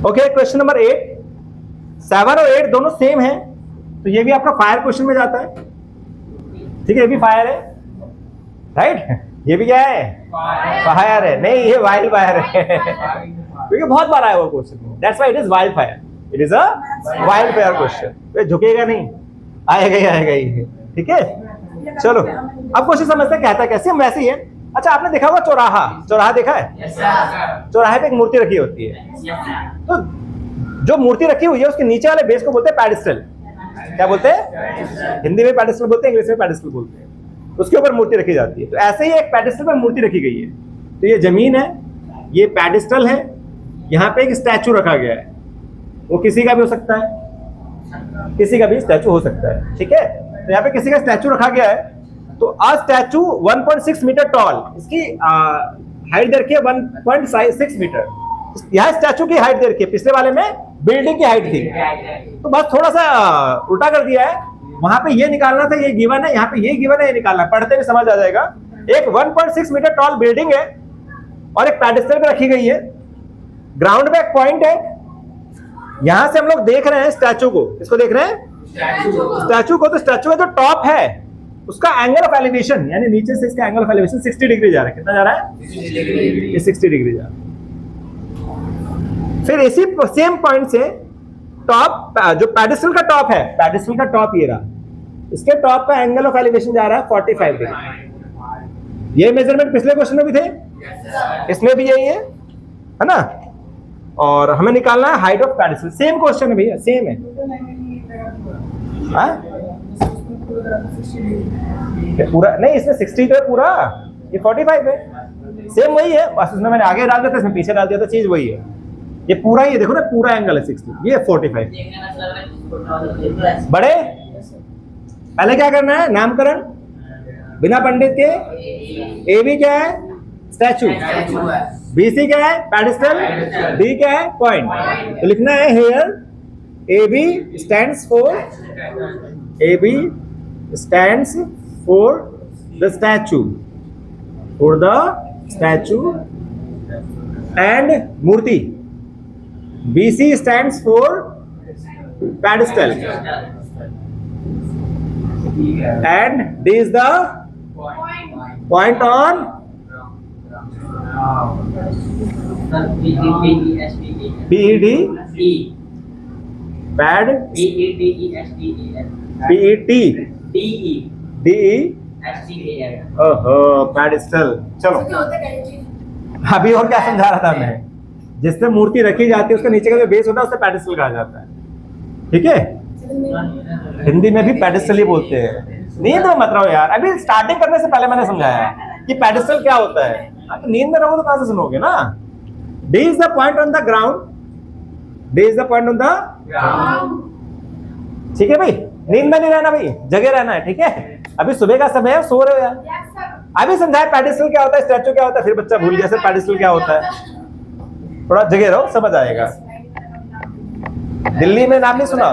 Okay, question number 8, 7 और 8 दोनों same है, तो ये भी आपका फायर क्वेश्चन में जाता है। ठीक है, ये भी फायर है, राइट? ये भी क्या है? फायर है। नहीं, ये वाइल्ड फायर है क्योंकि बहुत बार आया वो question, that's why it is wild fire. It is a wild fire question. ये झुकेगा नहीं, आएगा ही। ठीक है, चलो अब क्वेश्चन समझते हैं कहता कैसे। हम वैसे ही है। अच्छा, आपने देखा होगा चौराहा देखा है? चौराहे पे एक मूर्ति रखी होती है, तो जो मूर्ति रखी हुई है उसके नीचे वाले बेस को बोलते हैं पैडिस्टल। क्या बोलते हैं? हिंदी में पैडिस्टल बोलते हैं, इंग्लिश में पैडिस्टल बोलते हैं। उसके ऊपर मूर्ति रखी जाती है, तो ऐसे ही एक पैडिस्टल पर मूर्ति रखी गई है। तो ये जमीन है, ये पैडिस्टल है, यहाँ पे एक स्टैचू रखा गया है। वो किसी का भी हो सकता है, किसी का भी स्टैचू हो सकता है। ठीक है, तो यहाँ पे किसी का स्टैचू रखा गया है। तो आ स्टैचू 1.6 मीटर टॉल, इसकी हाइट दे रखी है 1.6 मीटर। यहाँ स्टैचू की हाइट दे रखी है, पिछले वाले में बिल्डिंग की हाइट थी, तो बस थोड़ा सा उल्टा कर दिया है। वहां पे ये निकालना था, ये गिवन है, यहाँ पे ये गिवन है, ये निकालना, पढ़ते हुए समझ आ जाएगा। एक 1.6 मीटर टॉल बिल्डिंग है और एक पैडिस्टल पे रखी गई है। ग्राउंड पे एक पॉइंट है, यहां से हम लोग देख रहे हैं स्टैचू को। इसको देख रहे हैं स्टैचू को। तो स्टैचू का जो टॉप है उसका एंगल ऑफ एलिवेशन, यानी नीचे से इसका एंगल ऑफ एलिवेशन 60 डिग्री जा रहा है। कितना जा रहा है? 60 डिग्री जा रहा है। फिर इसी सेम पॉइंट से टॉप, जो पैडिस्टल का टॉप है, पैडिस्टल का टॉप ये रहा, इसके टॉप का एंगल ऑफ एलिवेशन जा रहा है 45 डिग्री। ये मेजरमेंट पिछले क्वेश्चन में भी थे, इसमें भी यही है ना? और हमें निकालना है हाइट ऑफ पैडिस्टल। सेम क्वेश्चन है भैया, सेम है। पूरा नहीं, इसमें 60 तो है पूरा, ये 45 है। सेम वही है, बस उसमें मैंने आगे डाल दिया था, इसमें पीछे डाल दिया था, चीज वही है। ये पूरा ही देखो ना, पूरा एंगल है 60, ये 45। बड़े पहले क्या करना है? नामकरण बिना पंडित के। ए बी क्या है? स्टैचू। बी सी क्या है? पैडिस्टल। डी क्या है? पॉइंट। तो लिखना है here A B stands for, A B stands for the statue, for the statue and मूर्ति। BC stands for pedestal and D is the point on PED pad pedestal। चलो अभी और क्या समझा रहा था मैं? जिससे मूर्ति रखी जाती है उसके नीचे का जो बेस होता है उसे पैडिस्टल कहा जाता है। ठीक है, हिंदी में भी पैडिस्टल ही बोलते हैं। नींद में मत रहो यार, अभी स्टार्टिंग करने से पहले मैंने समझाया कि पैडिस्टल क्या होता है। तो नींद में रहो तो कहां से सुनोगे ना? D is the point on the ground, D is the point on the ground। ठीक है भाई, नींद में नहीं रहना भाई, जगे रहना है। ठीक है, अभी सुबह का समय है, सो रहे हो यार। अभी समझाया पैडिस्टल क्या होता है, स्टैचू क्या होता है, फिर बच्चा भूल गया सर पैडिस्टल क्या होता है। थोड़ा जगह रहो, समझ आएगा। दिल्ली में नाम नहीं सुना?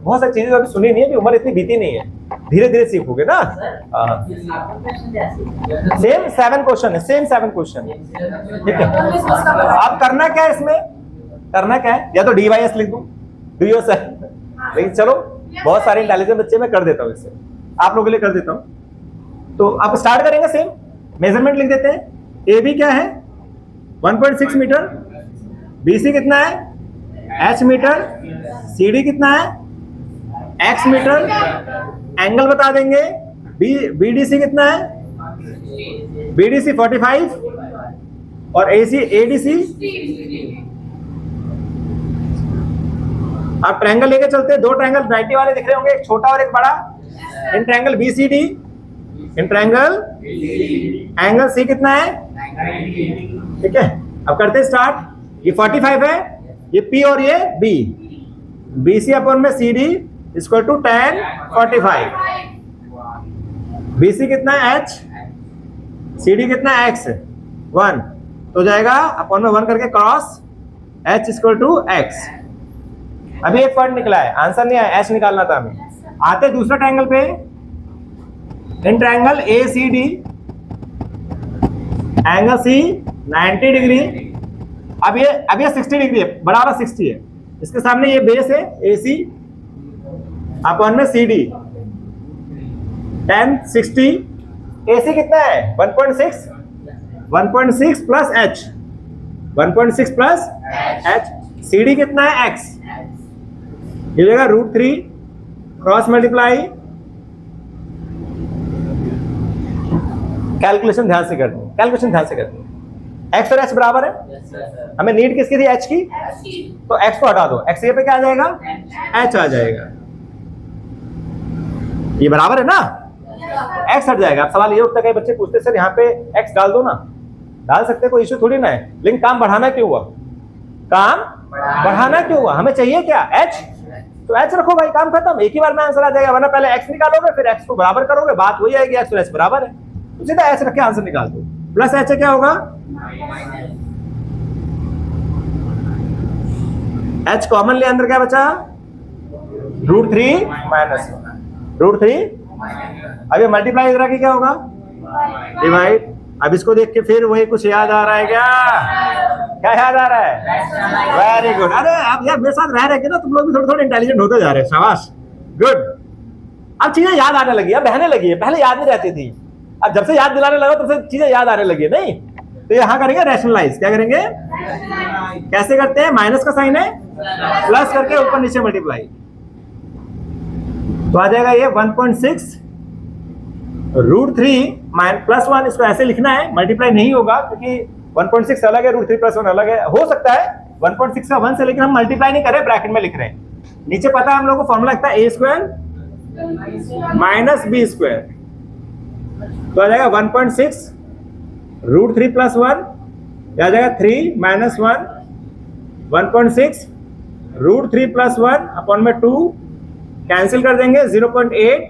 बहुत सारी चीजें अभी सुनी नहीं है, उम्र इतनी बीती नहीं है, धीरे धीरे सीखोगे ना। सेम 7 क्वेश्चन है, सेम 7 क्वेश्चन। ठीक है, आप करना क्या है इसमें? करना क्या है? या तो DYS लिख दूं, डू योर सेल्फ, लेकिन चलो बहुत सारे इंटेलिजेंट बच्चे मैं कर देता हूँ, इससे आप लोगों के लिए कर देता हूँ। तो आप स्टार्ट करेंगे सेम, मेजरमेंट लिख देते हैं। AB क्या है? 1.6 मीटर। BC कितना है? H metre. CD कितना है? X metre. एंगल बता देंगे। BDC कितना है? BDC 45 और ADC। आप ट्रायंगल लेके चलते हैं, 2 ट्रायंगल 90 वाले दिख रहे होंगे, एक छोटा और एक बड़ा। In triangle BCD, in triangle angle C कितना है? ठीक है, अब करते हैं स्टार्ट। ये 45 है, ये P और ये B। BC अपॉन में CD equal to tan 45। BC कितना है? H। CD कितना है? X 1। तो जाएगा अपॉन में 1 करके cross H equal to X। अभी एक पॉइंट निकला है, आंसर नहीं आया, H निकालना था हमें। आते दूसरा ट्रायंगल पे, in triangle ACD angle C 90 degree. अब ये 60 डिग्री है, बड़ा वाला 60 है, इसके सामने ये बेस है AC अपॉन में CD 10 60, AC कितना है 1.6 plus H 1.6 plus H, CD कितना है X, ये हो जाएगा √3 क्रॉस मल्टीप्लाई, कैलकुलेशन ध्यान से करनी, कैलकुलेशन ध्यान से करनी। x और h बराबर है, हमें नीड किसकी थी h की, तो x को हटा दो, x ये पे क्या आ जाएगा h आ जाएगा, ये बराबर है ना, x हट जाएगा। अब सवाल ये उठता है, बच्चे पूछते सर यहाँ पे x डाल दो ना, डाल सकते, कोई इश्यू थोड़ी ना है, लेकिन काम बढ़ाना क्यों हुआ, काम बढ़ाना क्यों हुआ, हमें चाहिए क्या h, तो h रखो भाई, काम खत्म, एक ही बार में आंसर आ जाएगा, वरना पहले x निकालोगे फिर x को बराबर करोगे, बात वही आएगी x और h बराबर है, तो सीधा h रख के आंसर निकाल दो। प्लस h क्या होगा, h कॉमन ले, अंदर क्या बचा √3 माइनस √3, अब ये मल्टीप्लाई करा के क्या होगा डिवाइड। अब इसको देख के फिर वही कुछ याद आ रहा है क्या, क्या याद आ रहा है, वेरी गुड। अरे आप यार मेरे साथ रह रहे ना, तुम लोग भी थोड़े थोड़े इंटेलिजेंट होते जा रहे हैं, शाबाश, गुड। अब चीजें याद आने लगी, अब रहने लगी है, पहले याद नहीं रहती थी, अब जब से याद दिलाने लगा तब से चीजें याद आने लगी है, नहीं तो यहाँ करेंगे रैशनलाइज, क्या करेंगे, कैसे करते हैं, माइनस का साइन है, प्लस करके ऊपर नीचे मल्टीप्लाई, तो आ जाएगा ये 1.6 √3 प्लस 1, इसको ऐसे लिखना है, मल्टीप्लाई नहीं होगा क्योंकि 1.6 अलग है, √3 प्लस 1 अलग है, हो सकता है 1.6 का 1 से, लेकिन हम मल्टीप्लाई नहीं कर रहे, ब्रैकेट में लिख रहे हैं, नीचे पता है हम लोग को फॉर्मूला लगता है a² माइनस b², तो आ जाएगा 1.6 √3 प्लस 1, आ जाएगा 3 माइनस 1, 1.6 √3 प्लस 1 अपॉन में 2, कैंसिल कर देंगे 0.8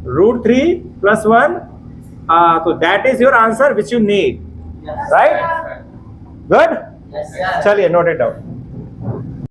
√3 प्लस 1, तो that is your answer which you need, right, good, चलिए नोट इट डाउन।